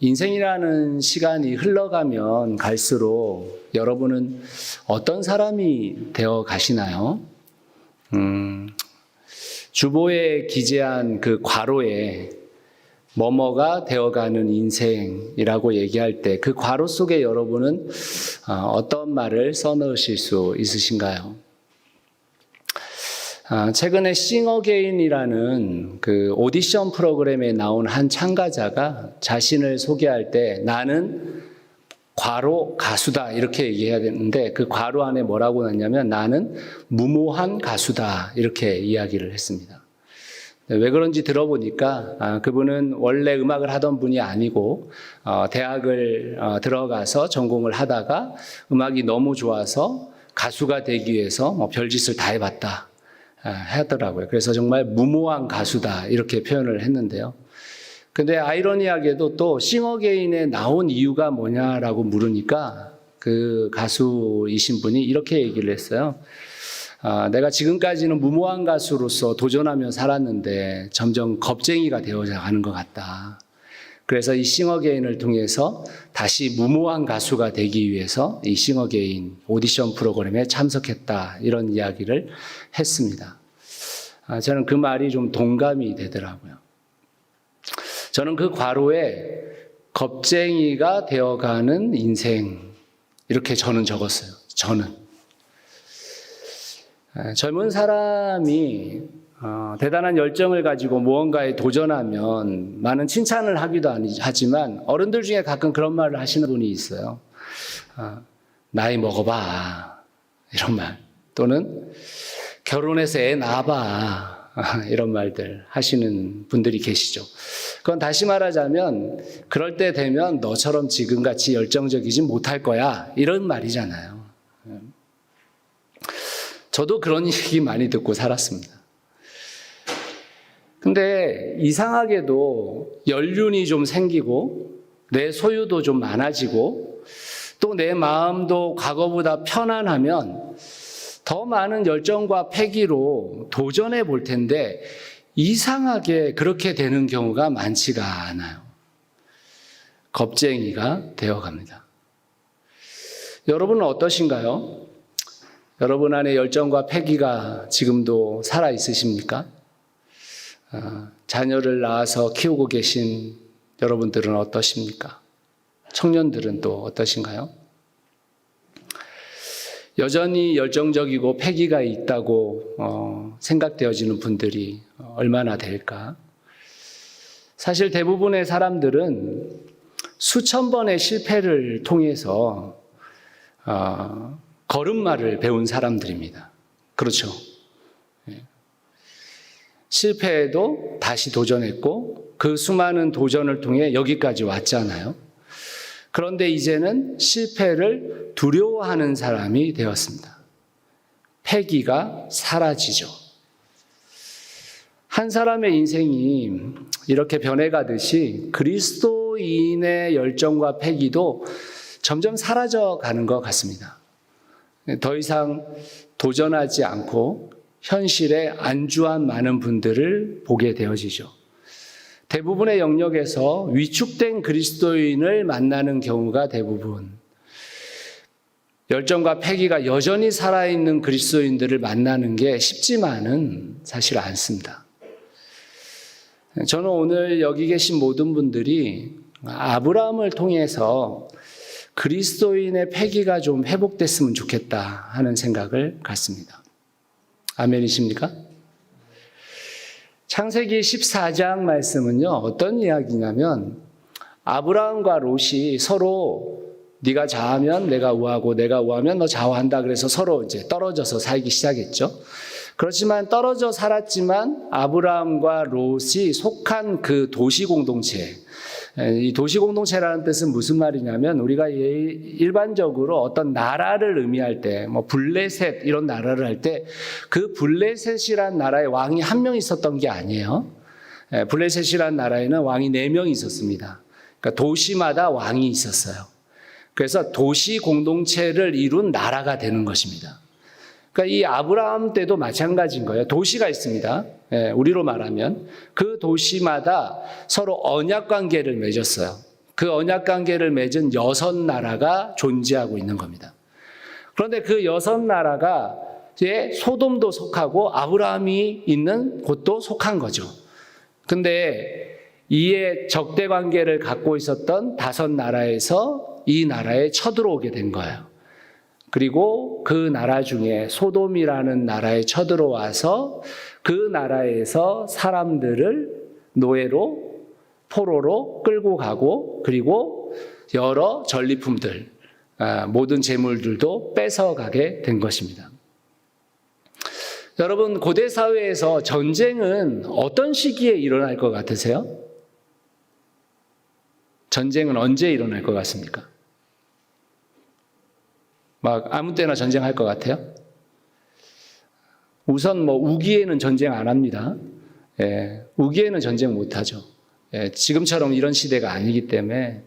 인생이라는 시간이 흘러가면 갈수록 여러분은 어떤 사람이 되어 가시나요? 주보에 기재한 그 괄호에 뭐뭐가 되어가는 인생이라고 얘기할 때 그 괄호 속에 여러분은 어떤 말을 써넣으실 수 있으신가요? 최근에 싱어게인이라는 그 오디션 프로그램에 나온 한 참가자가 자신을 소개할 때 나는 괄호 가수다 이렇게 얘기해야 되는데 그 괄호 안에 뭐라고 났냐면 나는 무모한 가수다 이렇게 이야기를 했습니다. 왜 그런지 들어보니까 그분은 원래 음악을 하던 분이 아니고 대학을 들어가서 전공을 하다가 음악이 너무 좋아서 가수가 되기 위해서 별짓을 다 해봤다 하더라고요. 그래서 정말 무모한 가수다 이렇게 표현을 했는데요. 근데 아이러니하게도 또 싱어게인에 나온 이유가 뭐냐라고 물으니까 그 가수이신 분이 이렇게 얘기를 했어요. 내가 지금까지는 무모한 가수로서 도전하며 살았는데 점점 겁쟁이가 되어가는 것 같다. 그래서 이 싱어게인을 통해서 다시 무모한 가수가 되기 위해서 이 싱어게인 오디션 프로그램에 참석했다. 이런 이야기를 했습니다. 저는 그 말이 좀 동감이 되더라고요. 저는 그 괄호에 겁쟁이가 되어가는 인생 이렇게 저는 적었어요. 저는. 젊은 사람이 대단한 열정을 가지고 무언가에 도전하면 많은 칭찬을 하기도 하지만 어른들 중에 가끔 그런 말을 하시는 분이 있어요. 나이 먹어봐 이런 말 또는 결혼해서 애 낳아봐 이런 말들 하시는 분들이 계시죠. 그건 다시 말하자면 그럴 때 되면 너처럼 지금같이 열정적이지 못할 거야 이런 말이잖아요. 저도 그런 얘기 많이 듣고 살았습니다. 근데 이상하게도 연륜이 좀 생기고 내 소유도 좀 많아지고 또 내 마음도 과거보다 편안하면 더 많은 열정과 패기로 도전해 볼 텐데 이상하게 그렇게 되는 경우가 많지가 않아요. 겁쟁이가 되어갑니다. 여러분은 어떠신가요? 여러분 안에 열정과 패기가 지금도 살아 있으십니까? 자녀를 낳아서 키우고 계신 여러분들은 어떠십니까? 청년들은 또 어떠신가요? 여전히 열정적이고 패기가 있다고 생각되어지는 분들이 얼마나 될까? 사실 대부분의 사람들은 수천 번의 실패를 통해서 걸음마를 배운 사람들입니다. 그렇죠? 실패해도 다시 도전했고 그 수많은 도전을 통해 여기까지 왔잖아요. 그런데 이제는 실패를 두려워하는 사람이 되었습니다. 패기가 사라지죠. 한 사람의 인생이 이렇게 변해가듯이 그리스도인의 열정과 패기도 점점 사라져가는 것 같습니다. 더 이상 도전하지 않고 현실에 안주한 많은 분들을 보게 되어지죠. 대부분의 영역에서 위축된 그리스도인을 만나는 경우가 대부분, 열정과 패기가 여전히 살아있는 그리스도인들을 만나는 게 쉽지만은 사실 않습니다. 저는 오늘 여기 계신 모든 분들이 아브라함을 통해서 그리스도인의 패기가 좀 회복됐으면 좋겠다 하는 생각을 갖습니다. 아멘이십니까? 창세기 14장 말씀은요, 어떤 이야기냐면 아브라함과 롯이 서로 네가 좌하면 내가 우하고 내가 우하면 너 좌우한다. 그래서 서로 이제 떨어져서 살기 시작했죠. 그렇지만 떨어져 살았지만 아브라함과 롯이 속한 그 도시 공동체, 이 도시 공동체라는 뜻은 무슨 말이냐면 우리가 일반적으로 어떤 나라를 의미할 때 블레셋 이런 나라를 할 때 그 블레셋이란 나라에 왕이 한 명 있었던 게 아니에요. 블레셋이란 나라에는 왕이 4명 있었습니다. 그러니까 도시마다 왕이 있었어요. 그래서 도시 공동체를 이룬 나라가 되는 것입니다. 그러니까 이 아브라함 때도 마찬가지인 거예요. 도시가 있습니다. 예, 우리로 말하면 그 도시마다 서로 언약 관계를 맺었어요. 그 언약 관계를 맺은 6나라가 존재하고 있는 겁니다. 그런데 그 6나라가 이제 소돔도 속하고 아브라함이 있는 곳도 속한 거죠. 근데 이에 적대 관계를 갖고 있었던 5나라에서 이 나라에 쳐들어오게 된 거예요. 그리고 그 나라 중에 소돔이라는 나라에 쳐들어와서 그 나라에서 사람들을 노예로, 포로로 끌고 가고, 그리고 여러 전리품들, 모든 재물들도 뺏어가게 된 것입니다. 여러분, 고대 사회에서 전쟁은 어떤 시기에 일어날 것 같으세요? 전쟁은 언제 일어날 것 같습니까? 막 아무 때나 전쟁할 것 같아요? 우선 우기에는 전쟁 안 합니다. 예, 우기에는 전쟁 못 하죠. 예, 지금처럼 이런 시대가 아니기 때문에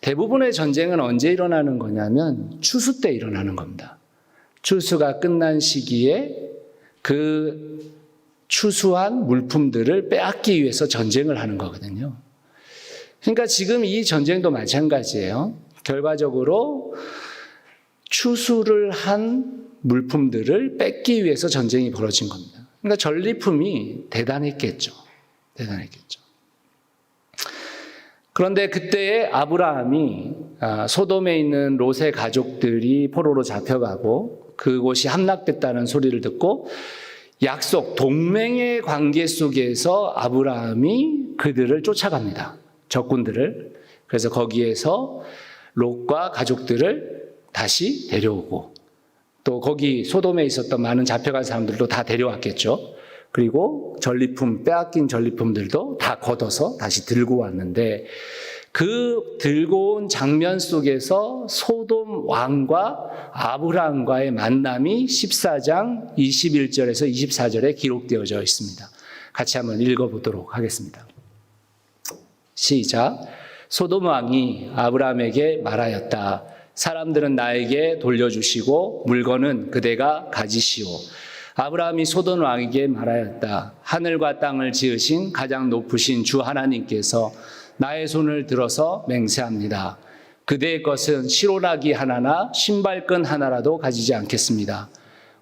대부분의 전쟁은 언제 일어나는 거냐면 추수 때 일어나는 겁니다. 추수가 끝난 시기에 그 추수한 물품들을 빼앗기 위해서 전쟁을 하는 거거든요. 그러니까 지금 이 전쟁도 마찬가지예요. 결과적으로 추수를 한 물품들을 뺏기 위해서 전쟁이 벌어진 겁니다. 그러니까 전리품이 대단했겠죠. 그런데 그때의 아브라함이 소돔에 있는 롯의 가족들이 포로로 잡혀가고 그곳이 함락됐다는 소리를 듣고 약속, 동맹의 관계 속에서 아브라함이 그들을 쫓아갑니다. 적군들을. 그래서 거기에서 롯과 가족들을 다시 데려오고 또 거기 소돔에 있었던 많은 잡혀간 사람들도 다 데려왔겠죠. 그리고 전리품, 빼앗긴 전리품들도 다 걷어서 다시 들고 왔는데 그 들고 온 장면 속에서 소돔 왕과 아브라함과의 만남이 14장 21절에서 24절에 기록되어져 있습니다. 같이 한번 읽어보도록 하겠습니다. 시작. 소돔 왕이 아브라함에게 말하였다. 사람들은 나에게 돌려주시고 물건은 그대가 가지시오. 아브라함이 소돔 왕에게 말하였다. 하늘과 땅을 지으신 가장 높으신 주 하나님께서 나의 손을 들어서 맹세합니다. 그대의 것은 실오라기 하나나 신발끈 하나라도 가지지 않겠습니다.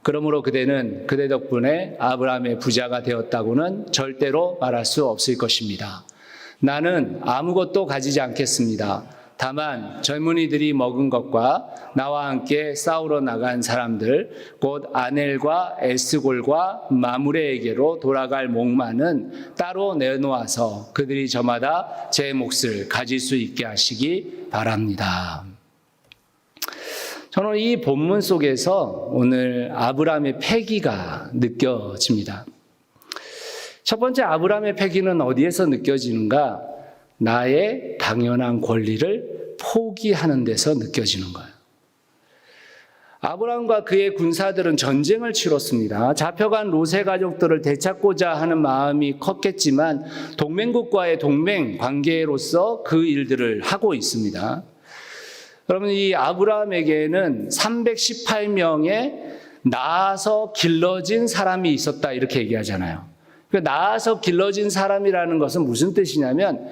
그러므로 그대는 그대 덕분에 아브라함의 부자가 되었다고는 절대로 말할 수 없을 것입니다. 나는 아무것도 가지지 않겠습니다. 다만 젊은이들이 먹은 것과 나와 함께 싸우러 나간 사람들, 곧 아넬과 에스골과 마므레에게로 돌아갈 목만은 따로 내놓아서 그들이 저마다 제 몫을 가질 수 있게 하시기 바랍니다. 저는 이 본문 속에서 오늘 아브라함의 패기가 느껴집니다. 첫 번째 아브라함의 패기는 어디에서 느껴지는가? 나의 당연한 권리를 포기하는 데서 느껴지는 거예요. 아브라함과 그의 군사들은 전쟁을 치렀습니다. 잡혀간 롯의 가족들을 되찾고자 하는 마음이 컸겠지만 동맹국과의 동맹 관계로서 그 일들을 하고 있습니다. 여러분, 이 아브라함에게는 318명의 나아서 길러진 사람이 있었다 이렇게 얘기하잖아요. 나아서 길러진 사람이라는 것은 무슨 뜻이냐면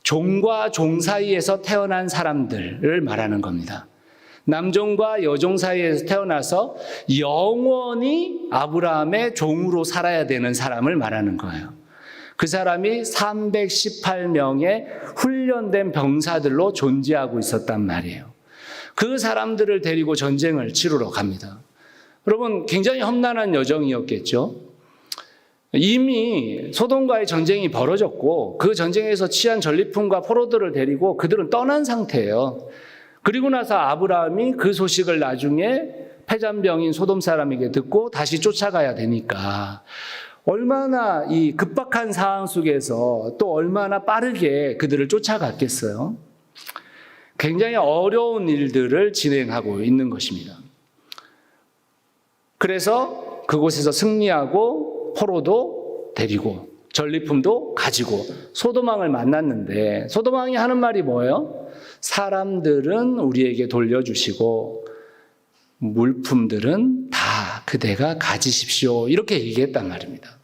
종과 종 사이에서 태어난 사람들을 말하는 겁니다. 남종과 여종 사이에서 태어나서 영원히 아브라함의 종으로 살아야 되는 사람을 말하는 거예요. 그 사람이 318명의 훈련된 병사들로 존재하고 있었단 말이에요. 그 사람들을 데리고 전쟁을 치르러 갑니다. 여러분, 굉장히 험난한 여정이었겠죠. 이미 소돔과의 전쟁이 벌어졌고 그 전쟁에서 취한 전리품과 포로들을 데리고 그들은 떠난 상태예요. 그리고 나서 아브라함이 그 소식을 나중에 패잔병인 소돔 사람에게 듣고 다시 쫓아가야 되니까 얼마나 이 급박한 상황 속에서 또 얼마나 빠르게 그들을 쫓아갔겠어요. 굉장히 어려운 일들을 진행하고 있는 것입니다. 그래서 그곳에서 승리하고 포로도 데리고 전리품도 가지고 소돔왕을 만났는데 소돔왕이 하는 말이 뭐예요? 사람들은 우리에게 돌려주시고 물품들은 다 그대가 가지십시오. 이렇게 얘기했단 말입니다.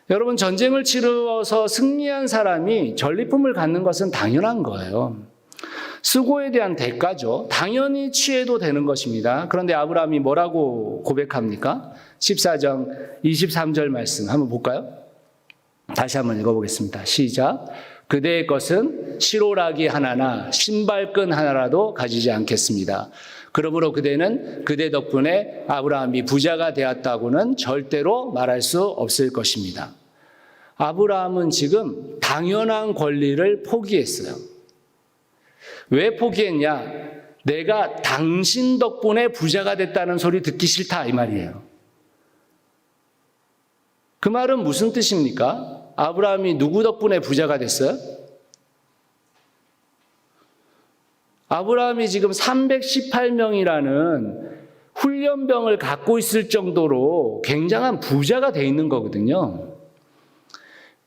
여러분, 전쟁을 치러서 승리한 사람이 전리품을 갖는 것은 당연한 거예요. 수고에 대한 대가죠. 당연히 취해도 되는 것입니다. 그런데 아브라함이 뭐라고 고백합니까? 14장 23절 말씀 한번 볼까요? 다시 한번 읽어보겠습니다. 시작. 그대의 것은 시로라기 하나나 신발끈 하나라도 가지지 않겠습니다. 그러므로 그대는 그대 덕분에 아브라함이 부자가 되었다고는 절대로 말할 수 없을 것입니다. 아브라함은 지금 당연한 권리를 포기했어요. 왜 포기했냐? 내가 당신 덕분에 부자가 됐다는 소리 듣기 싫다 이 말이에요. 그 말은 무슨 뜻입니까? 아브라함이 누구 덕분에 부자가 됐어요? 아브라함이 지금 318명이라는 훈련병을 갖고 있을 정도로 굉장한 부자가 돼 있는 거거든요.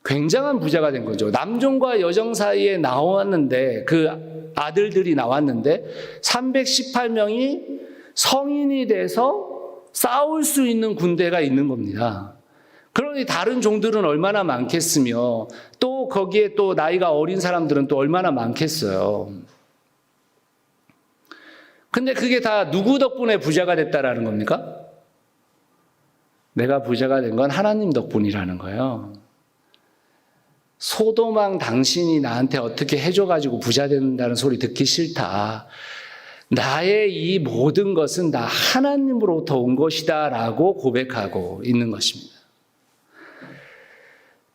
굉장한 부자가 된 거죠. 남종과 여종 사이에 나왔는데, 그 아들들이 나왔는데 318명이 성인이 돼서 싸울 수 있는 군대가 있는 겁니다. 그러니 다른 종들은 얼마나 많겠으며, 또 거기에 또 나이가 어린 사람들은 또 얼마나 많겠어요. 근데 그게 다 누구 덕분에 부자가 됐다라는 겁니까? 내가 부자가 된 건 하나님 덕분이라는 거예요. 소도망 당신이 나한테 어떻게 해줘가지고 부자 된다는 소리 듣기 싫다. 나의 이 모든 것은 다 하나님으로부터 온 것이다 라고 고백하고 있는 것입니다.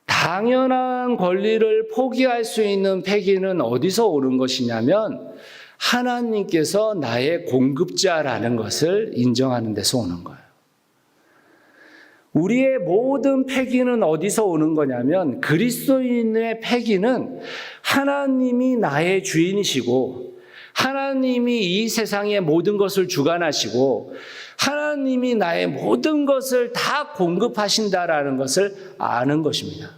당연한 권리를 포기할 수 있는 패기는 어디서 오는 것이냐면 하나님께서 나의 공급자라는 것을 인정하는 데서 오는 거예요. 우리의 모든 패기는 어디서 오는 거냐면 그리스도인의 패기는 하나님이 나의 주인이시고 하나님이 이 세상의 모든 것을 주관하시고 하나님이 나의 모든 것을 다 공급하신다라는 것을 아는 것입니다.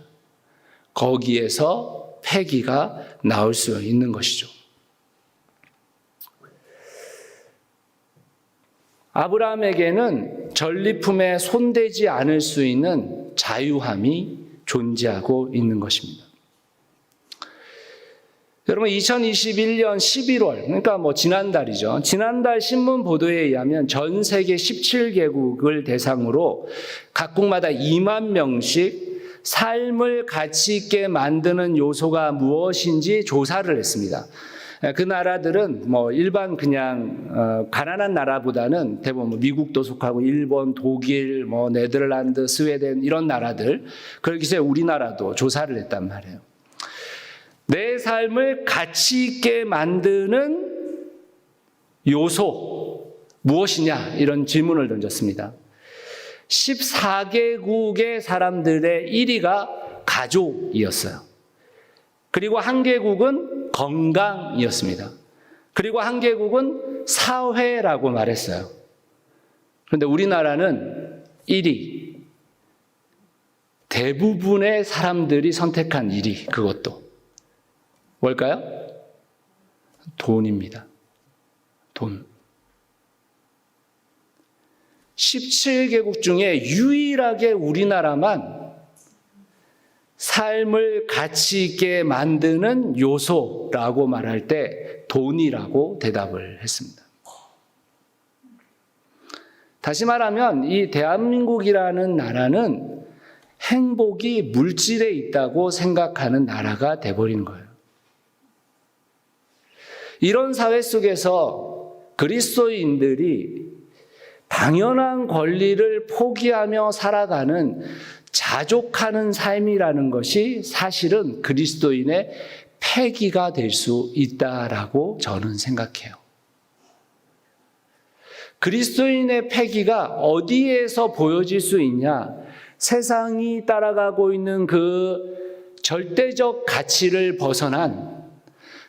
거기에서 패기가 나올 수 있는 것이죠. 아브라함에게는 전리품에 손대지 않을 수 있는 자유함이 존재하고 있는 것입니다. 여러분, 2021년 11월, 그러니까 지난달이죠. 지난달 신문 보도에 의하면 전 세계 17개국을 대상으로 각국마다 2만 명씩 삶을 가치 있게 만드는 요소가 무엇인지 조사를 했습니다. 그 나라들은 일반 그냥 가난한 나라보다는 대부분 미국도 속하고 일본, 독일, 네덜란드, 스웨덴 이런 나라들, 그러기에 우리나라도 조사를 했단 말이에요. 내 삶을 가치 있게 만드는 요소 무엇이냐 이런 질문을 던졌습니다. 14개국의 사람들의 1위가 가족이었어요. 그리고 한 개국은 건강이었습니다. 그리고 한 개국은 사회라고 말했어요. 그런데 우리나라는 1위. 대부분의 사람들이 선택한 1위, 그것도. 뭘까요? 돈입니다. 돈. 17개국 중에 유일하게 우리나라만 삶을 가치 있게 만드는 요소라고 말할 때 돈이라고 대답을 했습니다. 다시 말하면 이 대한민국이라는 나라는 행복이 물질에 있다고 생각하는 나라가 돼버린 거예요. 이런 사회 속에서 그리스도인들이 당연한 권리를 포기하며 살아가는 자족하는 삶이라는 것이 사실은 그리스도인의 패기가 될 수 있다라고 저는 생각해요. 그리스도인의 패기가 어디에서 보여질 수 있냐? 세상이 따라가고 있는 그 절대적 가치를 벗어난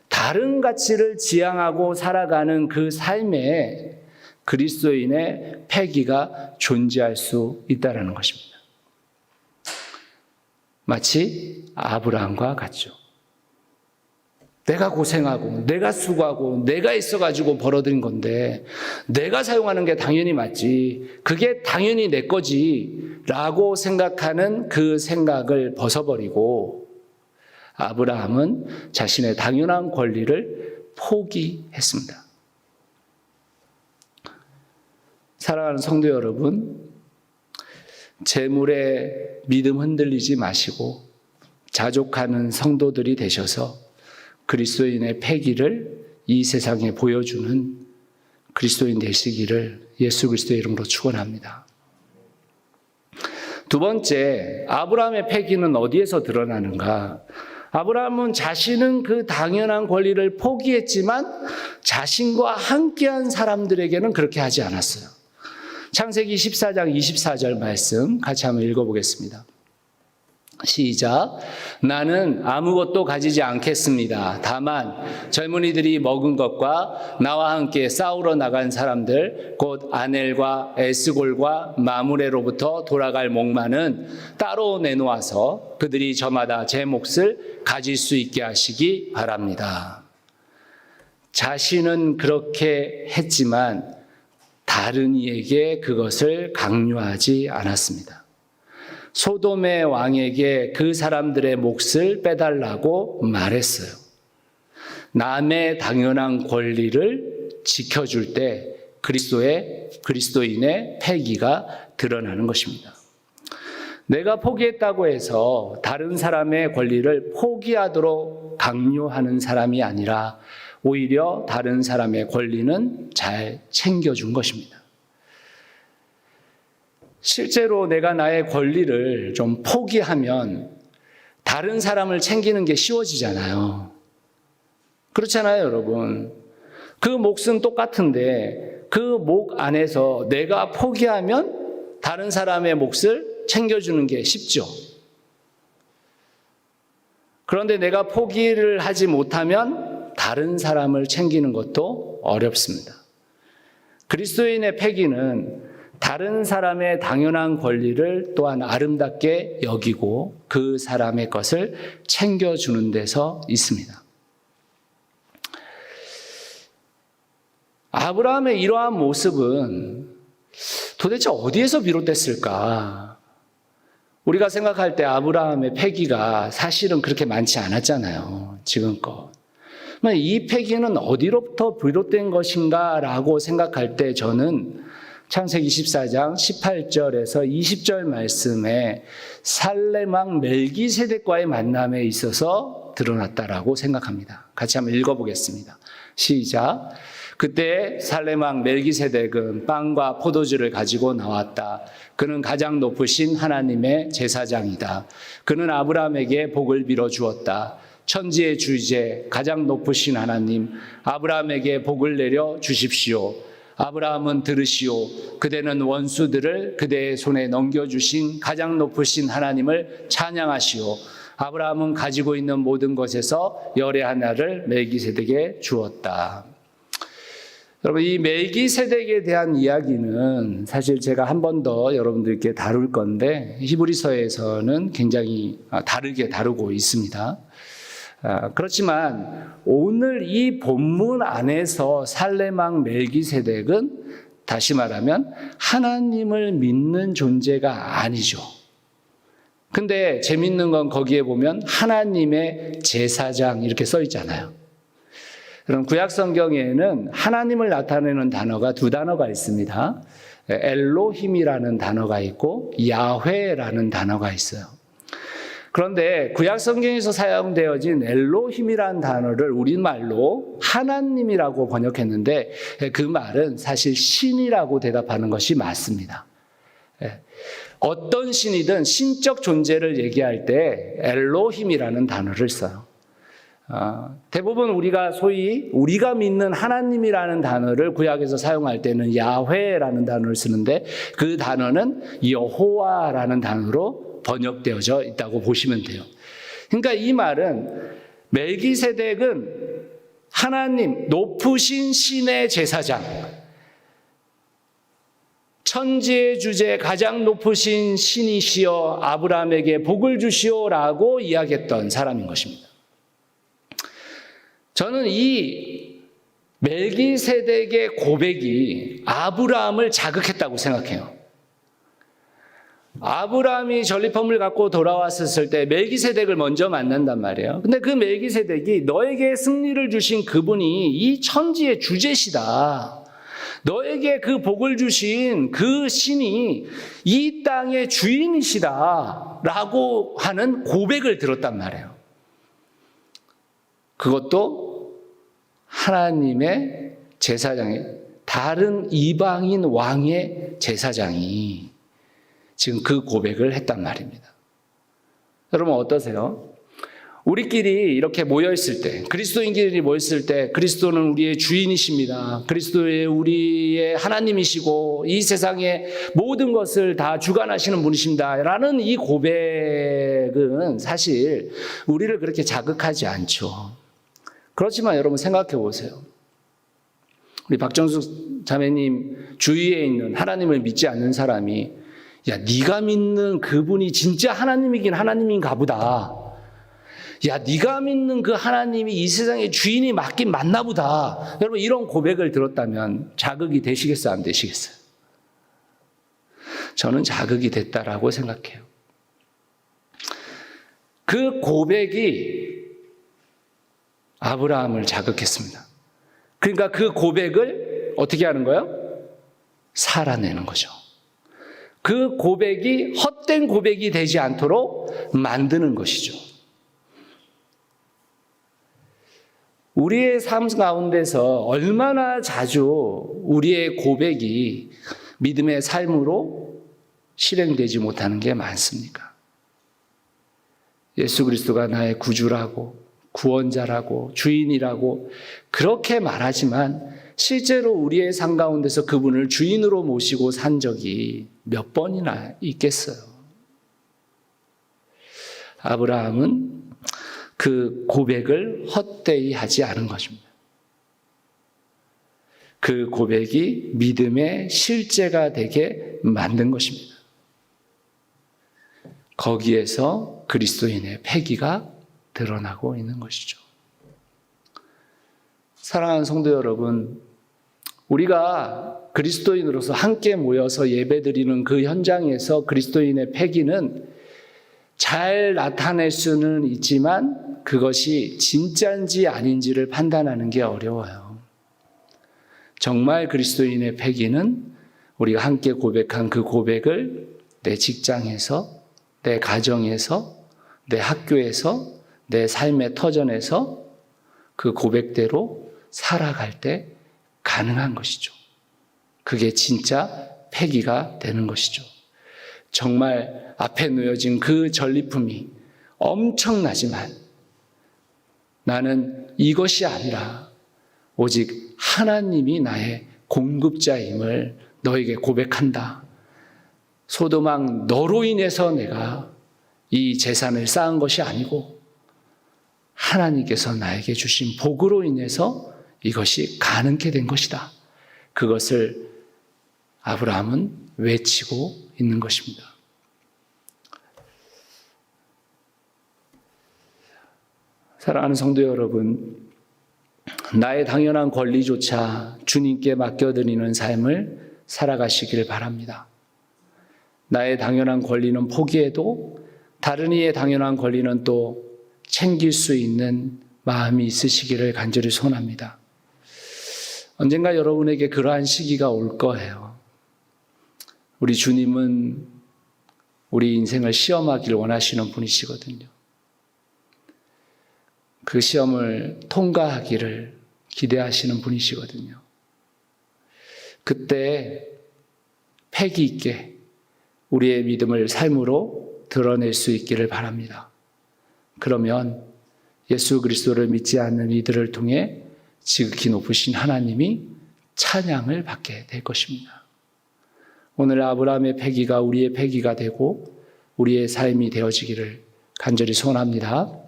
다른 가치를 지향하고 살아가는 그 삶에 그리스도인의 패기가 존재할 수 있다는 것입니다. 마치 아브라함과 같죠. 내가 고생하고 내가 수고하고 내가 있어가지고 벌어들인 건데 내가 사용하는 게 당연히 맞지. 그게 당연히 내 거지. 라고 생각하는 그 생각을 벗어버리고 아브라함은 자신의 당연한 권리를 포기했습니다. 사랑하는 성도 여러분, 재물에 믿음 흔들리지 마시고 자족하는 성도들이 되셔서 그리스도인의 패기를 이 세상에 보여주는 그리스도인 되시기를 예수 그리스도의 이름으로 축원합니다. 두 번째, 아브라함의 패기는 어디에서 드러나는가? 아브라함은 자신은 그 당연한 권리를 포기했지만 자신과 함께한 사람들에게는 그렇게 하지 않았어요. 창세기 14장 24절 말씀 같이 한번 읽어보겠습니다. 시작. 나는 아무것도 가지지 않겠습니다. 다만 젊은이들이 먹은 것과 나와 함께 싸우러 나간 사람들 곧 아넬과 에스골과 마므레로부터 돌아갈 목마는 따로 내놓아서 그들이 저마다 제 몫을 가질 수 있게 하시기 바랍니다. 자신은 그렇게 했지만 다른 이에게 그것을 강요하지 않았습니다. 소돔의 왕에게 그 사람들의 몫을 빼달라고 말했어요. 남의 당연한 권리를 지켜줄 때 그리스도인의 패기가 드러나는 것입니다. 내가 포기했다고 해서 다른 사람의 권리를 포기하도록 강요하는 사람이 아니라 오히려 다른 사람의 권리는 잘 챙겨준 것입니다. 실제로 내가 나의 권리를 좀 포기하면 다른 사람을 챙기는 게 쉬워지잖아요. 그렇잖아요, 여러분. 그 몫은 똑같은데 그 목 안에서 내가 포기하면 다른 사람의 몫을 챙겨주는 게 쉽죠. 그런데 내가 포기를 하지 못하면 다른 사람을 챙기는 것도 어렵습니다. 그리스도인의 패기는 다른 사람의 당연한 권리를 또한 아름답게 여기고 그 사람의 것을 챙겨주는 데서 있습니다. 아브라함의 이러한 모습은 도대체 어디에서 비롯됐을까? 우리가 생각할 때 아브라함의 패기가 사실은 그렇게 많지 않았잖아요, 지금껏. 이 패기는 어디로부터 비롯된 것인가 라고 생각할 때 저는 창세기 14장 18절에서 20절 말씀에 살렘왕 멜기세덱과의 만남에 있어서 드러났다라고 생각합니다. 같이 한번 읽어보겠습니다. 시작. 그때 살렘왕 멜기세덱은 빵과 포도주를 가지고 나왔다. 그는 가장 높으신 하나님의 제사장이다. 그는 아브라함에게 복을 빌어 주었다. 천지의 주제 가장 높으신 하나님, 아브라함에게 복을 내려 주십시오. 아브라함은 들으시오. 그대는 원수들을 그대의 손에 넘겨주신 가장 높으신 하나님을 찬양하시오. 아브라함은 가지고 있는 모든 것에서 열의 하나를 멜기세덱에게 주었다. 여러분, 이 멜기세덱에 대한 이야기는 사실 제가 한 번 더 여러분들께 다룰 건데 히브리서에서는 굉장히 다르게 다루고 있습니다. 그렇지만 오늘 이 본문 안에서 살렘왕 멜기세덱은 다시 말하면 하나님을 믿는 존재가 아니죠. 근데 재밌는 건 거기에 보면 하나님의 제사장 이렇게 써 있잖아요. 그럼 구약 성경에는 하나님을 나타내는 단어가 두 단어가 있습니다. 엘로힘이라는 단어가 있고 야훼라는 단어가 있어요. 그런데 구약 성경에서 사용되어진 엘로힘이라는 단어를 우리말로 하나님이라고 번역했는데 그 말은 사실 신이라고 대답하는 것이 맞습니다. 어떤 신이든 신적 존재를 얘기할 때 엘로힘이라는 단어를 써요. 대부분 우리가 믿는 하나님이라는 단어를 구약에서 사용할 때는 야훼라는 단어를 쓰는데 그 단어는 여호와라는 단어로 번역되어져 있다고 보시면 돼요. 그러니까 이 말은 멜기세덱은 하나님, 높으신 신의 제사장, 천지의 주제 가장 높으신 신이시여 아브라함에게 복을 주시오라고 이야기했던 사람인 것입니다. 저는 이 멜기세덱의 고백이 아브라함을 자극했다고 생각해요. 아브라함이 전리품을 갖고 돌아왔을 때 멜기세덱을 먼저 만난단 말이에요. 근데 그 멜기세덱이 너에게 승리를 주신 그분이 이 천지의 주제시다. 너에게 그 복을 주신 그 신이 이 땅의 주인이시다 라고 하는 고백을 들었단 말이에요. 그것도 하나님의 제사장이, 다른 이방인 왕의 제사장이 지금 그 고백을 했단 말입니다. 여러분 어떠세요? 우리끼리 이렇게 모여있을 때, 그리스도인끼리 모였을 때 그리스도는 우리의 주인이십니다. 그리스도의 우리의 하나님이시고 이 세상의 모든 것을 다 주관하시는 분이십니다 라는 이 고백은 사실 우리를 그렇게 자극하지 않죠. 그렇지만 여러분 생각해 보세요. 우리 박정숙 자매님 주위에 있는 하나님을 믿지 않는 사람이 야, 네가 믿는 그분이 진짜 하나님이긴 하나님인가 보다. 야, 네가 믿는 그 하나님이 이 세상의 주인이 맞긴 맞나 보다. 여러분 이런 고백을 들었다면 자극이 되시겠어요? 안 되시겠어요? 저는 자극이 됐다라고 생각해요. 그 고백이 아브라함을 자극했습니다. 그러니까 그 고백을 어떻게 하는 거예요? 살아내는 거죠. 그 고백이 헛된 고백이 되지 않도록 만드는 것이죠. 우리의 삶 가운데서 얼마나 자주 우리의 고백이 믿음의 삶으로 실행되지 못하는 게 많습니까? 예수 그리스도가 나의 구주라고, 구원자라고, 주인이라고 그렇게 말하지만 실제로 우리의 삶 가운데서 그분을 주인으로 모시고 산 적이 몇 번이나 있겠어요. 아브라함은 그 고백을 헛되이 하지 않은 것입니다. 그 고백이 믿음의 실제가 되게 만든 것입니다. 거기에서 그리스도인의 패기가 드러나고 있는 것이죠. 사랑하는 성도 여러분, 우리가 그리스도인으로서 함께 모여서 예배드리는 그 현장에서 그리스도인의 패기는 잘 나타낼 수는 있지만 그것이 진짜인지 아닌지를 판단하는 게 어려워요. 정말 그리스도인의 패기는 우리가 함께 고백한 그 고백을 내 직장에서, 내 가정에서, 내 학교에서, 내 삶의 터전에서 그 고백대로 살아갈 때 가능한 것이죠. 그게 진짜 패기가 되는 것이죠. 정말 앞에 놓여진 그 전리품이 엄청나지만 나는 이것이 아니라 오직 하나님이 나의 공급자임을 너에게 고백한다. 소도망 너로 인해서 내가 이 재산을 쌓은 것이 아니고 하나님께서 나에게 주신 복으로 인해서 이것이 가능케 된 것이다. 그것을 아브라함은 외치고 있는 것입니다. 사랑하는 성도 여러분, 나의 당연한 권리조차 주님께 맡겨드리는 삶을 살아가시길 바랍니다. 나의 당연한 권리는 포기해도 다른 이의 당연한 권리는 또 챙길 수 있는 마음이 있으시기를 간절히 소원합니다. 언젠가 여러분에게 그러한 시기가 올 거예요. 우리 주님은 우리 인생을 시험하기를 원하시는 분이시거든요. 그 시험을 통과하기를 기대하시는 분이시거든요. 그때 패기 있게 우리의 믿음을 삶으로 드러낼 수 있기를 바랍니다. 그러면 예수 그리스도를 믿지 않는 이들을 통해 지극히 높으신 하나님이 찬양을 받게 될 것입니다. 오늘 아브라함의 패기가 우리의 패기가 되고 우리의 삶이 되어지기를 간절히 소원합니다.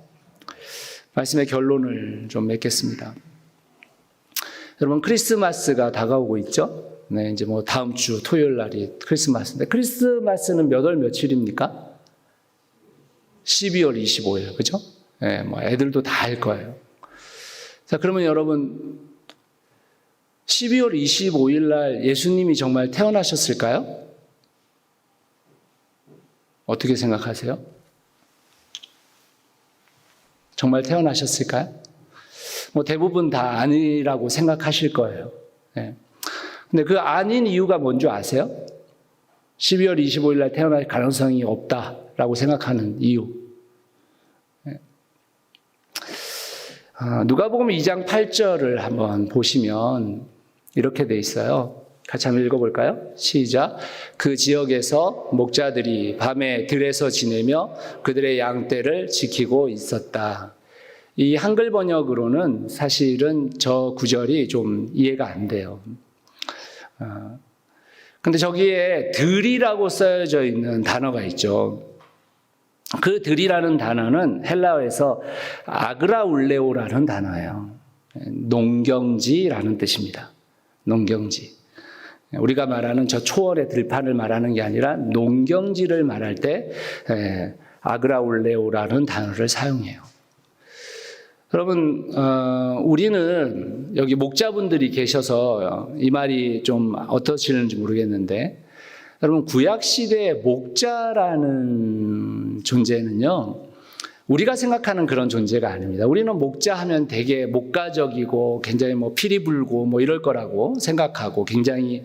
말씀의 결론을 좀 맺겠습니다. 여러분, 크리스마스가 다가오고 있죠? 네, 이제 뭐 다음 주 토요일 날이 크리스마스인데, 크리스마스는 몇 월 며칠입니까? 12월 25일, 그죠? 네, 뭐 애들도 다 알 거예요. 자, 그러면 여러분, 12월 25일 날 예수님이 정말 태어나셨을까요? 어떻게 생각하세요? 정말 태어나셨을까요? 대부분 다 아니라고 생각하실 거예요. 네. 근데 그 아닌 이유가 뭔지 아세요? 12월 25일 날 태어날 가능성이 없다라고 생각하는 이유. 네. 누가복음 2장 8절을 한번 보시면 이렇게 돼 있어요. 같이 한번 읽어볼까요? 시작. 그 지역에서 목자들이 밤에 들에서 지내며 그들의 양떼를 지키고 있었다. 이 한글 번역으로는 사실은 저 구절이 좀 이해가 안 돼요. 근데 저기에 들이라고 써져 있는 단어가 있죠. 그 들이라는 단어는 헬라어에서 아그라울레오라는 단어예요. 농경지라는 뜻입니다. 농경지. 우리가 말하는 저 초월의 들판을 말하는 게 아니라 농경지를 말할 때 아그라울레오라는 단어를 사용해요. 여러분, 우리는 여기 목자분들이 계셔서 이 말이 좀 어떠시는지 모르겠는데, 여러분 구약시대의 목자라는 존재는요, 우리가 생각하는 그런 존재가 아닙니다. 우리는 목자 하면 되게 목가적이고 굉장히 피리 불고 이럴 거라고 생각하고 굉장히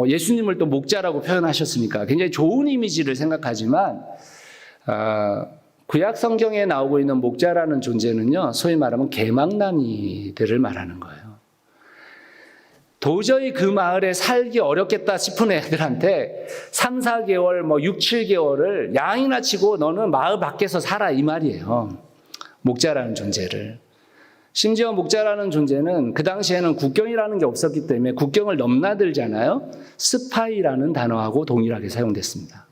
예수님을 또 목자라고 표현하셨으니까 굉장히 좋은 이미지를 생각하지만 구약 성경에 나오고 있는 목자라는 존재는요, 소위 말하면 개망나니들을 말하는 거예요. 도저히 그 마을에 살기 어렵겠다 싶은 애들한테 3, 4개월, 6, 7개월을 양이나 치고 너는 마을 밖에서 살아 이 말이에요. 목자라는 존재를. 심지어 목자라는 존재는 그 당시에는 국경이라는 게 없었기 때문에 국경을 넘나들잖아요. 스파이라는 단어하고 동일하게 사용됐습니다.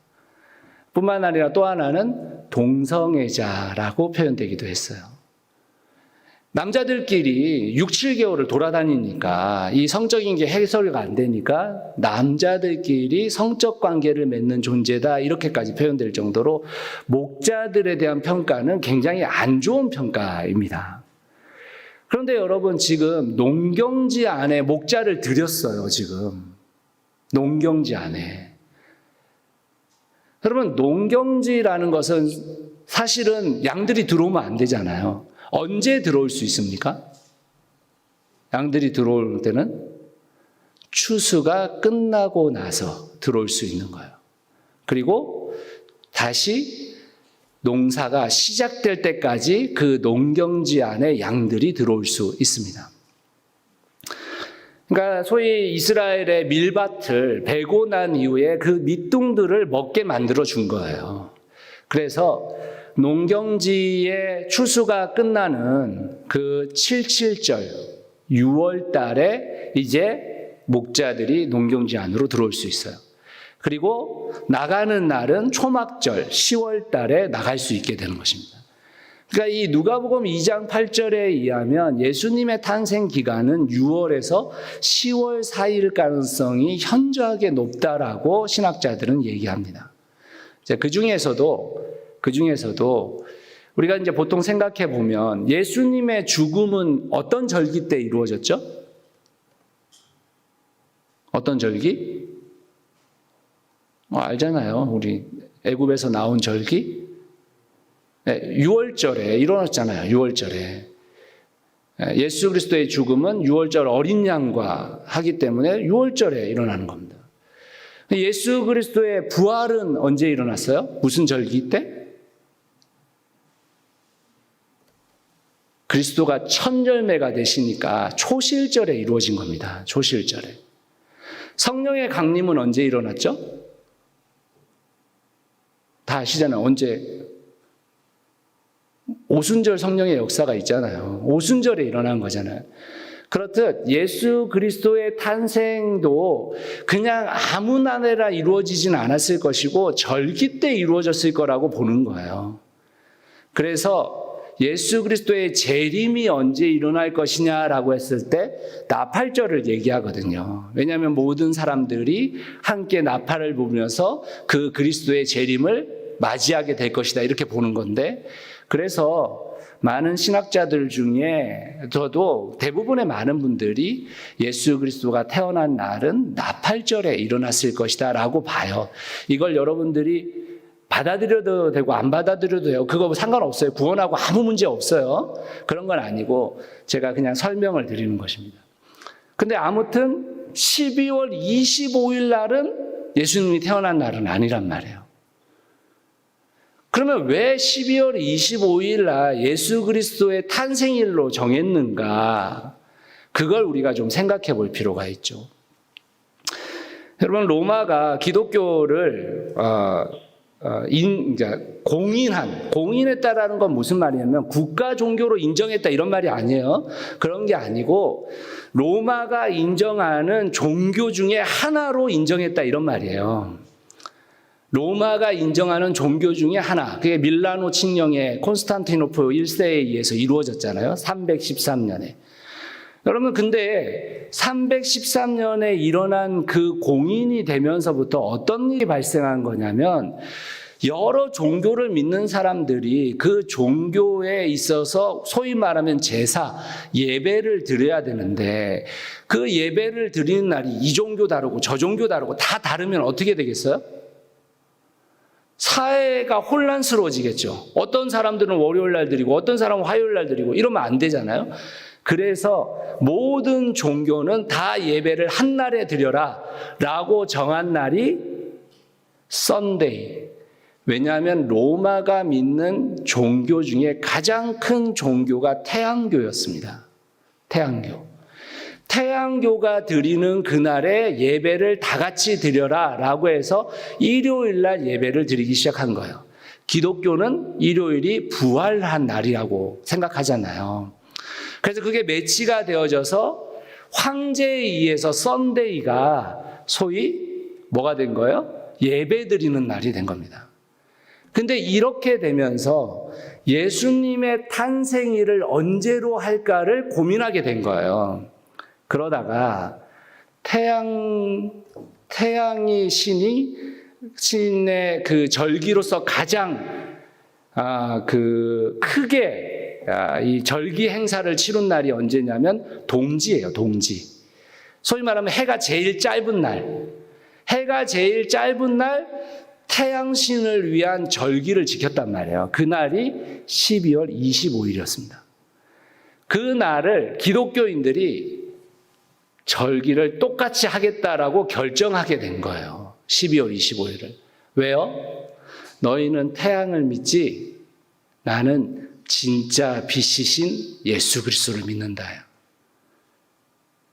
뿐만 아니라 또 하나는 동성애자라고 표현되기도 했어요. 남자들끼리 6, 7개월을 돌아다니니까 이 성적인 게 해소가 안 되니까 남자들끼리 성적 관계를 맺는 존재다 이렇게까지 표현될 정도로 목자들에 대한 평가는 굉장히 안 좋은 평가입니다. 그런데 여러분 지금 농경지 안에 목자를 들였어요. 지금 농경지 안에. 여러분 농경지라는 것은 사실은 양들이 들어오면 안 되잖아요. 언제 들어올 수 있습니까? 양들이 들어올 때는 추수가 끝나고 나서 들어올 수 있는 거예요. 그리고 다시 농사가 시작될 때까지 그 농경지 안에 양들이 들어올 수 있습니다. 그러니까 소위 이스라엘의 밀밭을 베고 난 이후에 그 밑둥들을 먹게 만들어 준 거예요. 그래서 농경지의 추수가 끝나는 그 77절 6월 달에 이제 목자들이 농경지 안으로 들어올 수 있어요. 그리고 나가는 날은 초막절 10월 달에 나갈 수 있게 되는 것입니다. 그러니까 이 누가복음 2장 8절에 의하면 예수님의 탄생 기간은 6월에서 10월 사이일 가능성이 현저하게 높다라고 신학자들은 얘기합니다. 그 중에서도 우리가 이제 보통 생각해 보면 예수님의 죽음은 어떤 절기 때 이루어졌죠? 어떤 절기? 알잖아요. 우리 애굽에서 나온 절기? 네, 6월절에 일어났잖아요. 6월절에. 예수 그리스도의 죽음은 6월절 어린 양과 하기 때문에 6월절에 일어나는 겁니다. 예수 그리스도의 부활은 언제 일어났어요? 무슨 절기 때? 그리스도가 첫 열매가 되시니까 초실절에 이루어진 겁니다. 초실절에. 성령의 강림은 언제 일어났죠? 다 아시잖아요. 언제? 오순절 성령의 역사가 있잖아요. 오순절에 일어난 거잖아요. 그렇듯 예수 그리스도의 탄생도 그냥 아무나 내라 이루어지진 않았을 것이고 절기 때 이루어졌을 거라고 보는 거예요. 그래서 예수 그리스도의 재림이 언제 일어날 것이냐라고 했을 때 나팔절을 얘기하거든요. 왜냐하면 모든 사람들이 함께 나팔을 부면서 그 그리스도의 재림을 맞이하게 될 것이다 이렇게 보는 건데, 그래서 많은 신학자들 중에 저도 대부분의 많은 분들이 예수 그리스도가 태어난 날은 나팔절에 일어났을 것이다 라고 봐요. 이걸 여러분들이 받아들여도 되고 안 받아들여도 돼요. 그거 상관없어요. 구원하고 아무 문제 없어요. 그런 건 아니고 제가 그냥 설명을 드리는 것입니다. 근데 아무튼 12월 25일 날은 예수님이 태어난 날은 아니란 말이에요. 그러면 왜 12월 25일 날 예수 그리스도의 탄생일로 정했는가? 그걸 우리가 좀 생각해 볼 필요가 있죠. 여러분, 로마가 기독교를 공인했다라는 건 무슨 말이냐면 국가 종교로 인정했다 이런 말이 아니에요. 그런 게 아니고 로마가 인정하는 종교 중에 하나로 인정했다 이런 말이에요. 로마가 인정하는 종교 중에 하나, 그게 밀라노 칙령의 콘스탄티노플 1세에 의해서 이루어졌잖아요. 313년에. 여러분, 근데 313년에 일어난 그 공인이 되면서부터 어떤 일이 발생한 거냐면 여러 종교를 믿는 사람들이 그 종교에 있어서 소위 말하면 제사, 예배를 드려야 되는데 그 예배를 드리는 날이 이 종교 다르고 저 종교 다르고 다 다르면 어떻게 되겠어요? 사회가 혼란스러워지겠죠. 어떤 사람들은 월요일 날 드리고 어떤 사람은 화요일 날 드리고 이러면 안 되잖아요. 그래서 모든 종교는 다 예배를 한 날에 드려라 라고 정한 날이 썬데이. 왜냐하면 로마가 믿는 종교 중에 가장 큰 종교가 태양교였습니다. 태양교가 드리는 그날에 예배를 다 같이 드려라 라고 해서 일요일 날 예배를 드리기 시작한 거예요. 기독교는 일요일이 부활한 날이라고 생각하잖아요. 그래서 그게 매치가 되어져서 황제에 의해서 썬데이가 소위 뭐가 된 거예요? 예배 드리는 날이 된 겁니다. 근데 이렇게 되면서 예수님의 탄생일을 언제로 할까를 고민하게 된 거예요. 그러다가 태양이 신의 그 절기로서 가장 크게 이 절기 행사를 치른 날이 언제냐면 동지예요, 동지. 소위 말하면 해가 제일 짧은 날. 태양신을 위한 절기를 지켰단 말이에요. 그날이 12월 25일이었습니다. 그날을 기독교인들이 절기를 똑같이 하겠다라고 결정하게 된 거예요. 12월 25일을. 왜요? 너희는 태양을 믿지 나는 진짜 빛이신 예수 그리스도를 믿는다.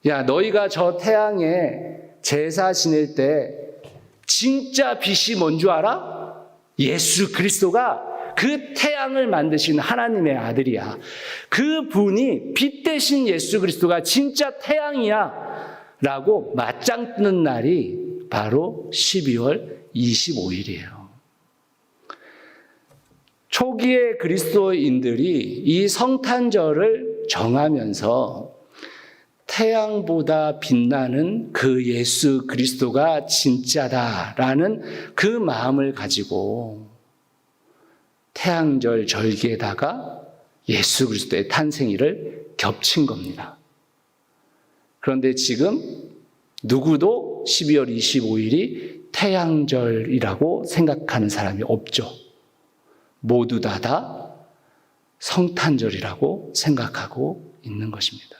야, 너희가 저 태양에 제사 지낼 때 진짜 빛이 뭔 줄 알아? 예수 그리스도가 그 태양을 만드신 하나님의 아들이야. 그 분이 빛 대신 예수 그리스도가 진짜 태양이야 라고 맞짱 뜨는 날이 바로 12월 25일이에요. 초기의 그리스도인들이 이 성탄절을 정하면서 태양보다 빛나는 그 예수 그리스도가 진짜다라는 그 마음을 가지고 태양절 절기에다가 예수 그리스도의 탄생일을 겹친 겁니다. 그런데 지금 누구도 12월 25일이 태양절이라고 생각하는 사람이 없죠. 모두 다 성탄절이라고 생각하고 있는 것입니다.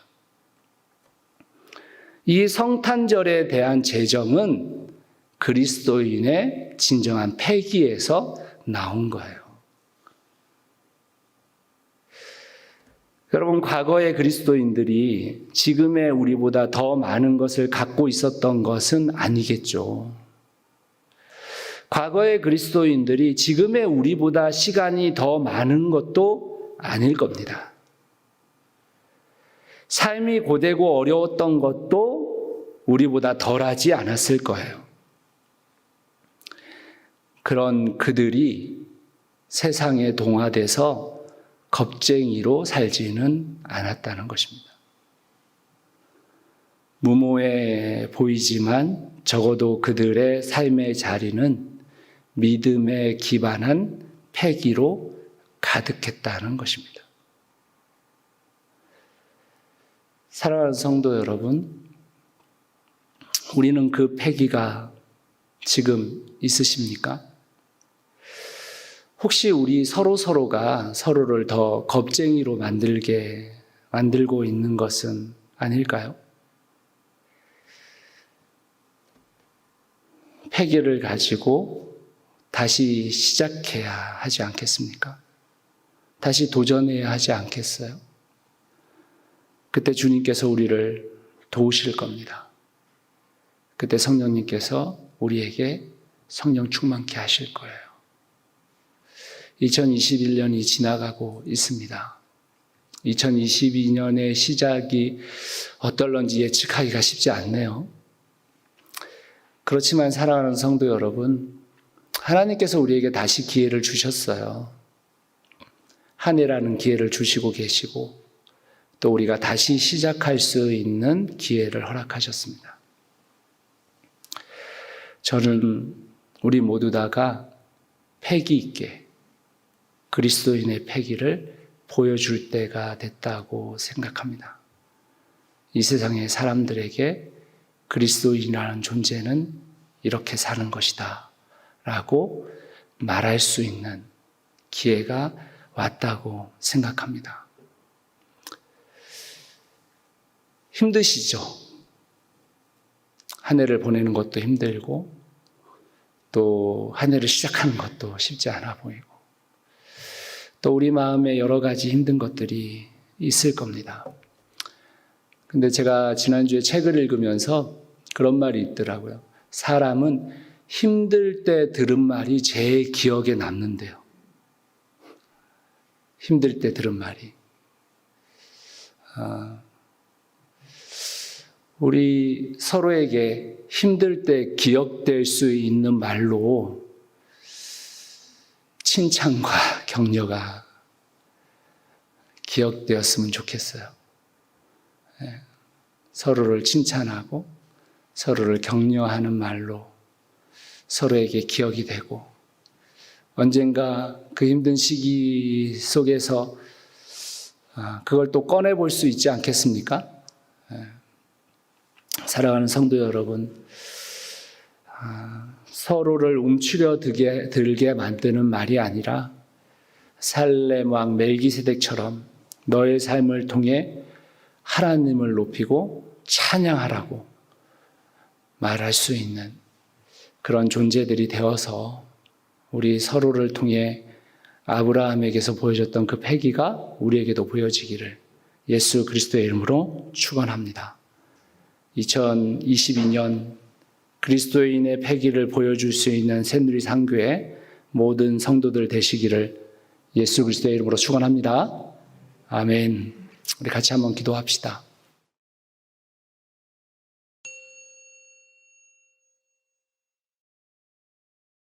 이 성탄절에 대한 제정은 그리스도인의 진정한 패기에서 나온 거예요. 여러분, 과거의 그리스도인들이 지금의 우리보다 더 많은 것을 갖고 있었던 것은 아니겠죠. 과거의 그리스도인들이 지금의 우리보다 시간이 더 많은 것도 아닐 겁니다. 삶이 고되고 어려웠던 것도 우리보다 덜하지 않았을 거예요. 그런 그들이 세상에 동화돼서 겁쟁이로 살지는 않았다는 것입니다. 무모해 보이지만 적어도 그들의 삶의 자리는 믿음에 기반한 패기로 가득했다는 것입니다. 사랑하는 성도 여러분, 우리는 그 패기가 지금 있으십니까? 혹시 우리 서로가 서로를 더 겁쟁이로 만들고 있는 것은 아닐까요? 패기를 가지고 다시 시작해야 하지 않겠습니까? 다시 도전해야 하지 않겠어요? 그때 주님께서 우리를 도우실 겁니다. 그때 성령님께서 우리에게 성령 충만케 하실 거예요. 2021년이 지나가고 있습니다. 2022년의 시작이 어떨런지 예측하기가 쉽지 않네요. 그렇지만 사랑하는 성도 여러분, 하나님께서 우리에게 다시 기회를 주셨어요. 한 해라는 기회를 주시고 계시고 또 우리가 다시 시작할 수 있는 기회를 허락하셨습니다. 저는 우리 모두 다가 패기 있게 그리스도인의 패기를 보여줄 때가 됐다고 생각합니다. 이 세상의 사람들에게 그리스도인이라는 존재는 이렇게 사는 것이다 라고 말할 수 있는 기회가 왔다고 생각합니다. 힘드시죠? 한 해를 보내는 것도 힘들고 또 한 해를 시작하는 것도 쉽지 않아 보이고 또 우리 마음에 여러 가지 힘든 것들이 있을 겁니다. 근데 제가 지난주에 책을 읽으면서 그런 말이 있더라고요. 사람은 힘들 때 들은 말이 제일 기억에 남는데요. 힘들 때 들은 말이. 우리 서로에게 힘들 때 기억될 수 있는 말로 칭찬과 격려가 기억되었으면 좋겠어요. 서로를 칭찬하고 서로를 격려하는 말로 서로에게 기억이 되고 언젠가 그 힘든 시기 속에서 그걸 또 꺼내볼 수 있지 않겠습니까? 사랑하는 성도 여러분, 서로를 움츠려 들게 만드는 말이 아니라 살렘 왕 멜기세덱처럼 너의 삶을 통해 하나님을 높이고 찬양하라고 말할 수 있는 그런 존재들이 되어서 우리 서로를 통해 아브라함에게서 보여줬던 그 패기가 우리에게도 보여지기를 예수 그리스도의 이름으로 축원합니다. 2022년 그리스도인의 패기를 보여줄 수 있는 새누리 상교회 모든 성도들 되시기를 예수 그리스도의 이름으로 축원합니다. 아멘. 우리 같이 한번 기도합시다.